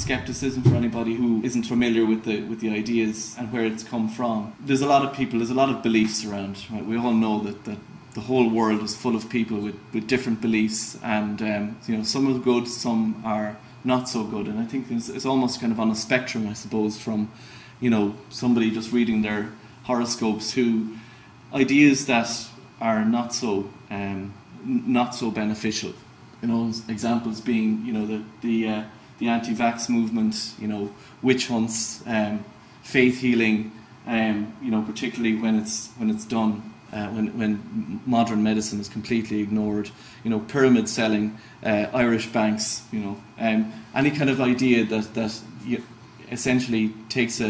skepticism for anybody who isn't familiar with the ideas and where it's come from. There's a lot of people, there's a lot of beliefs around. Right? We all know that the whole world is full of people with different beliefs, and some are good, some are not so good. And I think it's almost kind of on a spectrum, I suppose, from somebody just reading their horoscopes to ideas that are not so beneficial. Examples being the anti-vax movement, witch hunts, faith healing, particularly when it's done. When modern medicine is completely ignored, pyramid selling, Irish banks, any kind of idea that essentially takes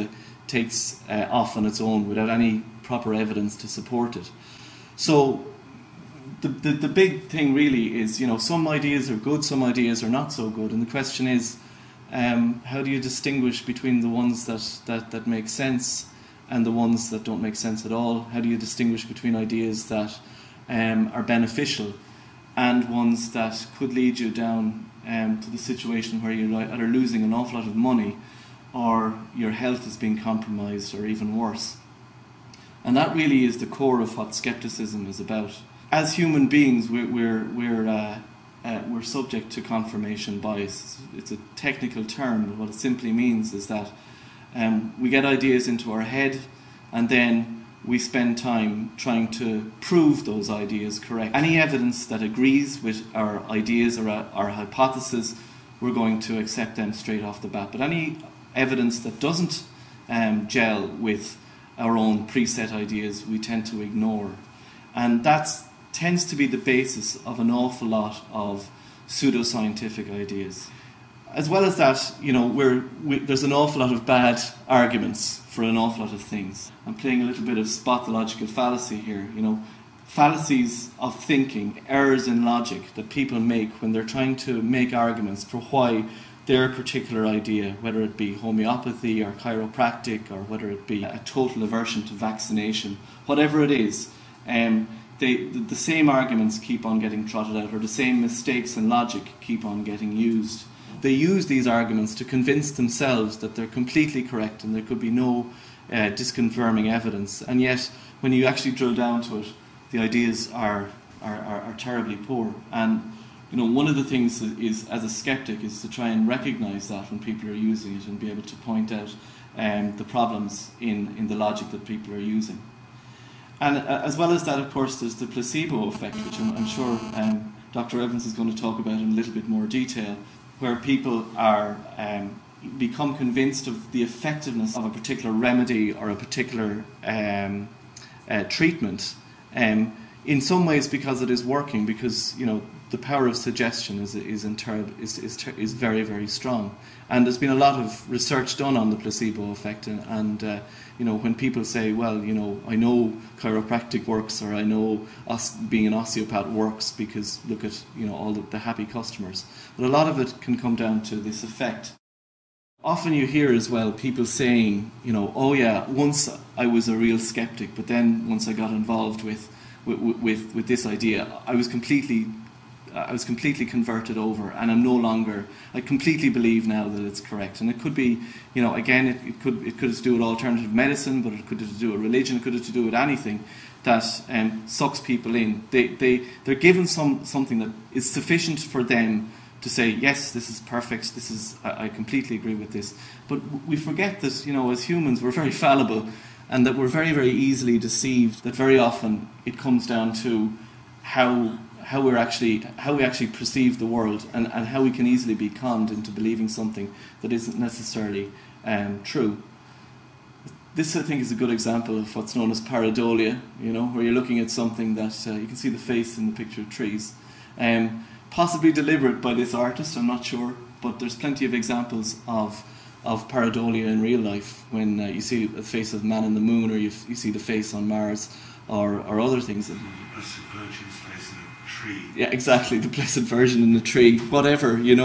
off on its own without any proper evidence to support it. So the big thing really is, some ideas are good, some ideas are not so good, and the question is, how do you distinguish between the ones that make sense and the ones that don't make sense at all? How do you distinguish between ideas that are beneficial and ones that could lead you down to the situation where you're either losing an awful lot of money or your health is being compromised, or even worse? And that really is the core of what skepticism is about. As human beings, we're subject to confirmation bias. It's a technical term, but what it simply means is that we get ideas into our head, and then we spend time trying to prove those ideas correct. Any evidence that agrees with our ideas or our hypothesis, we're going to accept them straight off the bat. But any evidence that doesn't gel with our own preset ideas, we tend to ignore. And that tends to be the basis of an awful lot of pseudoscientific ideas. As well as that, there's an awful lot of bad arguments for an awful lot of things. I'm playing a little bit of spot the logical fallacy here. Fallacies of thinking, errors in logic that people make when they're trying to make arguments for why their particular idea, whether it be homeopathy or chiropractic, or whether it be a total aversion to vaccination, whatever it is, the same arguments keep on getting trotted out, or the same mistakes in logic keep on getting used. They use these arguments to convince themselves that they're completely correct and there could be no disconfirming evidence. And yet, when you actually drill down to it, the ideas are terribly poor. And one of the things is, as a skeptic, is to try and recognise that when people are using it and be able to point out the problems in the logic that people are using. And as well as that, of course, there's the placebo effect, which I'm sure Dr. Evans is going to talk about in a little bit more detail, where people are become convinced of the effectiveness of a particular remedy or a particular treatment, in some ways because it is working, because the power of suggestion is very, very strong. And there's been a lot of research done on the placebo effect, and when people say, well, I know chiropractic works, or I know being an osteopath works because look at all the happy customers, but a lot of it can come down to this effect. Often you hear as well people saying, oh yeah, once I was a real skeptic, but then once I got involved with this idea, I was completely converted over, and I completely believe now that it's correct. And it could be, again, it could have to do with alternative medicine, but it could have to do with religion, it could have to do with anything that sucks people in. They're given something that is sufficient for them to say, yes, this is perfect, I completely agree with this. But we forget that, as humans, we're very fallible, and that we're very, very easily deceived, that very often it comes down to how we actually perceive the world, and how we can easily be conned into believing something that isn't necessarily true. This, I think, is a good example of what's known as pareidolia, where you're looking at something that you can see the face in the picture of trees. Possibly deliberate by this artist, I'm not sure, but there's plenty of examples of pareidolia in real life, when you see the face of the man on the moon, or you see the face on Mars, or other things. The Blessed Virgin's face in a tree. Yeah, exactly, the Blessed Virgin in the tree. Whatever, you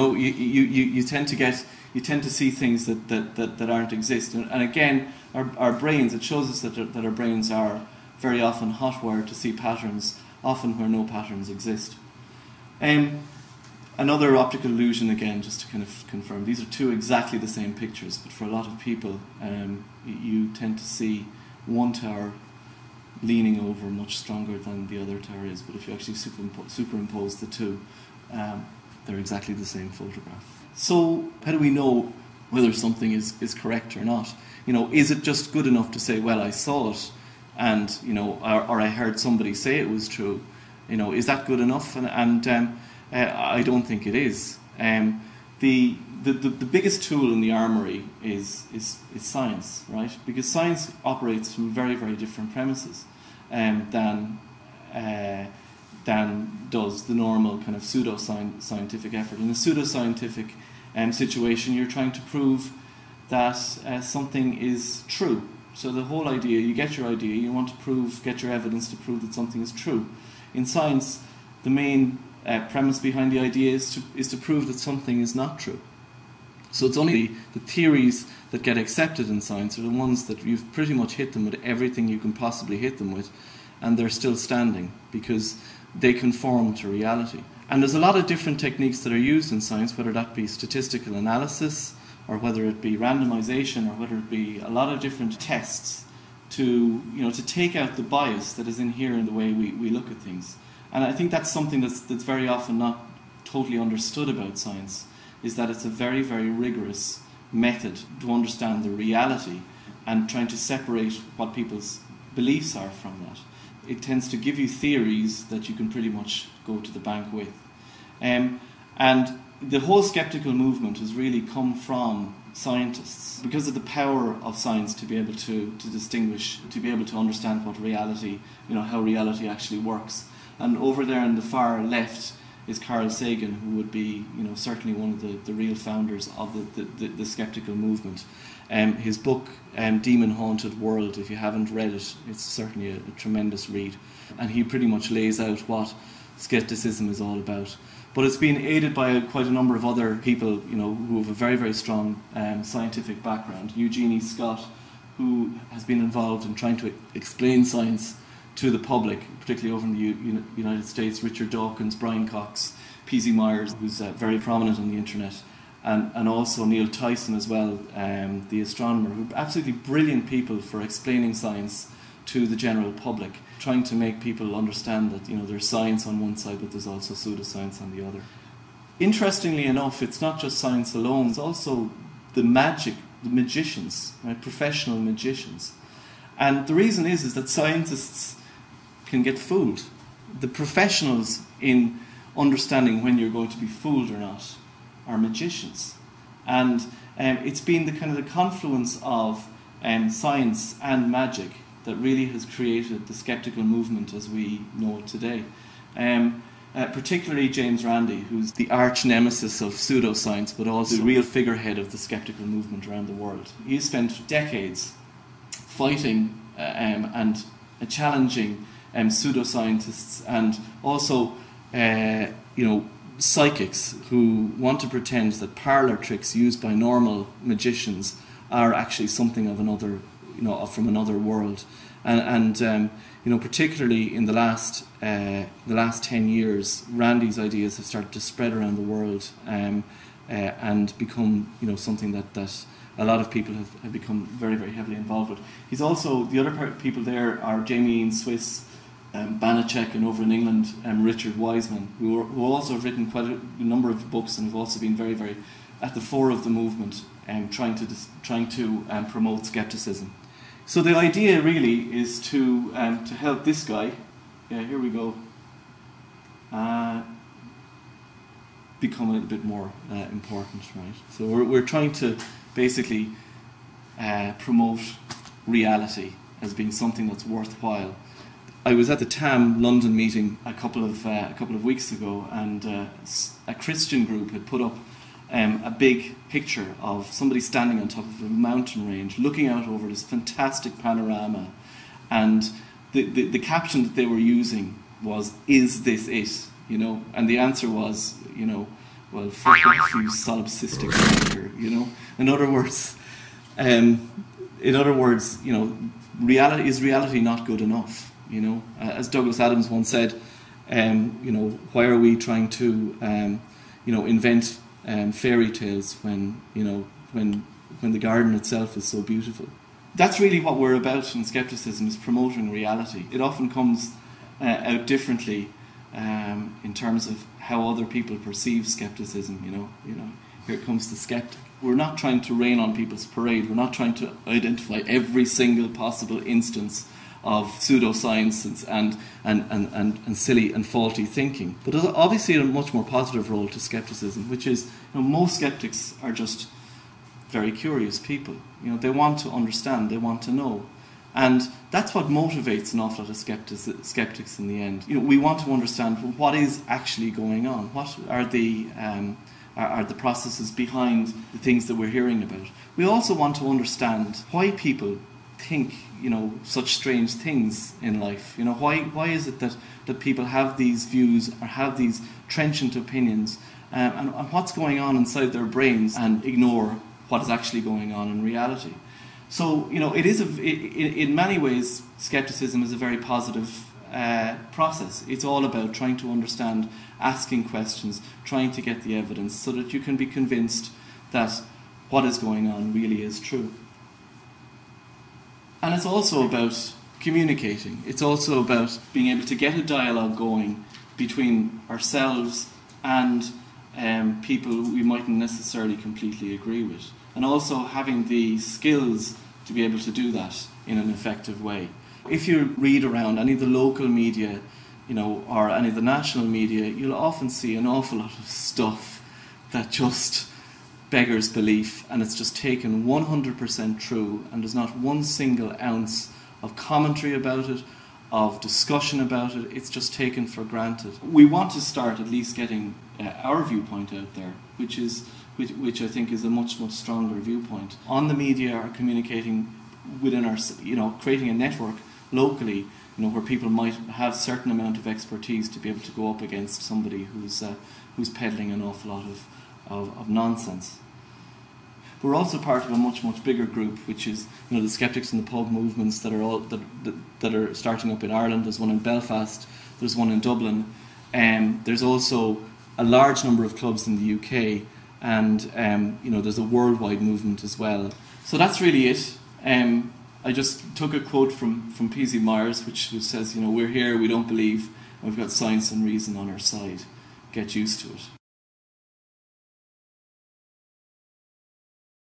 tend to see things that aren't exist. And again, our brains, it shows us that our brains are very often hotwired to see patterns, often where no patterns exist. Another optical illusion, again, just to kind of confirm, these are two exactly the same pictures, but for a lot of people, you tend to see one tower leaning over much stronger than the other tower is, but if you actually superimpose the two, they're exactly the same photograph. So how do we know whether something is correct or not? Is it just good enough to say, well, I saw it, and or I heard somebody say it was true? Is that good enough? And I don't think it is. The biggest tool in the armoury is science, right? Because science operates from very, very different premises than does the normal kind of pseudo-scientific effort. In a pseudo-scientific situation, you're trying to prove that something is true. So the whole idea, you get your idea, you want to get your evidence to prove that something is true. In science, the main premise behind the idea is to prove that something is not true. So it's only the theories that get accepted in science are the ones that you've pretty much hit them with everything you can possibly hit them with, and they're still standing because they conform to reality. And there's a lot of different techniques that are used in science, whether that be statistical analysis, or whether it be randomization, or whether it be a lot of different tests to take out the bias that is in here in the way we look at things. And I think that's something that's very often not totally understood about science, is that it's a very, very rigorous method to understand the reality and trying to separate what people's beliefs are from that. It tends to give you theories that you can pretty much go to the bank with. And the whole skeptical movement has really come from scientists because of the power of science to be able to distinguish, to be able to understand what reality, how reality actually works. And over there on the far left is Carl Sagan, who would be, certainly one of the real founders of the skeptical movement. His book, Demon Haunted World, if you haven't read it, it's certainly a tremendous read. And he pretty much lays out what skepticism is all about. But it's been aided by quite a number of other people, who have a very, very strong scientific background. Eugenie Scott, who has been involved in trying to explain science to the public, particularly over in the United States. Richard Dawkins, Brian Cox, P.Z. Myers, who's very prominent on the internet, and also Neil Tyson as well, the astronomer, who are absolutely brilliant people for explaining science to the general public, trying to make people understand that there's science on one side, but there's also pseudoscience on the other. Interestingly enough, it's not just science alone, it's also the magicians, right? Professional magicians. And the reason is that scientists can get fooled. The professionals in understanding when you're going to be fooled or not are magicians. And it's been the confluence of science and magic that really has created the skeptical movement as we know it today. Particularly James Randi, who's the arch nemesis of pseudoscience, but also the real figurehead of the skeptical movement around the world. He's spent decades fighting and challenging pseudoscientists and also psychics who want to pretend that parlour tricks used by normal magicians are actually something of another, from another world. And particularly in the last 10 years, Randy's ideas have started to spread around the world and become something that a lot of people have become very, very heavily involved with. He's also, the other people there are Jamie in Swiss, Banachek, and over in England, Richard Wiseman, who also have written quite a number of books and have also been very, very at the fore of the movement, trying to promote skepticism. So the idea really is to help this guy. Yeah, here we go. Become a little bit more important, right? So we're trying to basically promote reality as being something that's worthwhile. I was at the TAM London meeting a couple of weeks ago, and a Christian group had put up a big picture of somebody standing on top of a mountain range, looking out over this fantastic panorama, and the caption that they were using was, "Is this it?" And the answer was, well, fuck off, you solipsistic wanker, In other words, reality is reality not good enough? As Douglas Adams once said, why are we trying to invent fairy tales when the garden itself is so beautiful. That's really what we're about in skepticism, is promoting reality. It often comes out differently in terms of how other people perceive skepticism. Here comes the skeptic. We're not trying to rain on people's parade. We're not trying to identify every single possible instance of pseudoscience and silly and faulty thinking. But there's obviously a much more positive role to skepticism, which is, most skeptics are just very curious people. They want to understand, they want to know. And that's what motivates an awful lot of skeptics in the end. We want to understand what is actually going on. What are the processes behind the things that we're hearing about. We also want to understand why people think, such strange things in life. Why is it that people have these views or have these trenchant opinions, and what's going on inside their brains, and ignore what is actually going on in reality. So, it is in many ways, skepticism is a very positive process. It's all about trying to understand, asking questions, trying to get the evidence so that you can be convinced that what is going on really is true. And it's also about communicating. It's also about being able to get a dialogue going between ourselves and people we mightn't necessarily completely agree with. And also having the skills to be able to do that in an effective way. If you read around any of the local media, or any of the national media, you'll often see an awful lot of stuff that just beggars belief, and it's just taken 100% true, and there's not one single ounce of commentary about it, of discussion about it. It's just taken for granted. We want to start at least getting our viewpoint out there, which I think is a much, much stronger viewpoint. On the media are communicating within our, creating a network locally, where people might have certain amount of expertise to be able to go up against somebody who's peddling an awful lot of nonsense. We're also part of a much, much bigger group, which is the Skeptics in the Pub movements that are starting up in Ireland. There's one in Belfast, there's one in Dublin, there's also a large number of clubs in the UK, and there's a worldwide movement as well. So that's really it. I just took a quote from P.C. Myers, which says, we're here, we don't believe, and we've got science and reason on our side. Get used to it.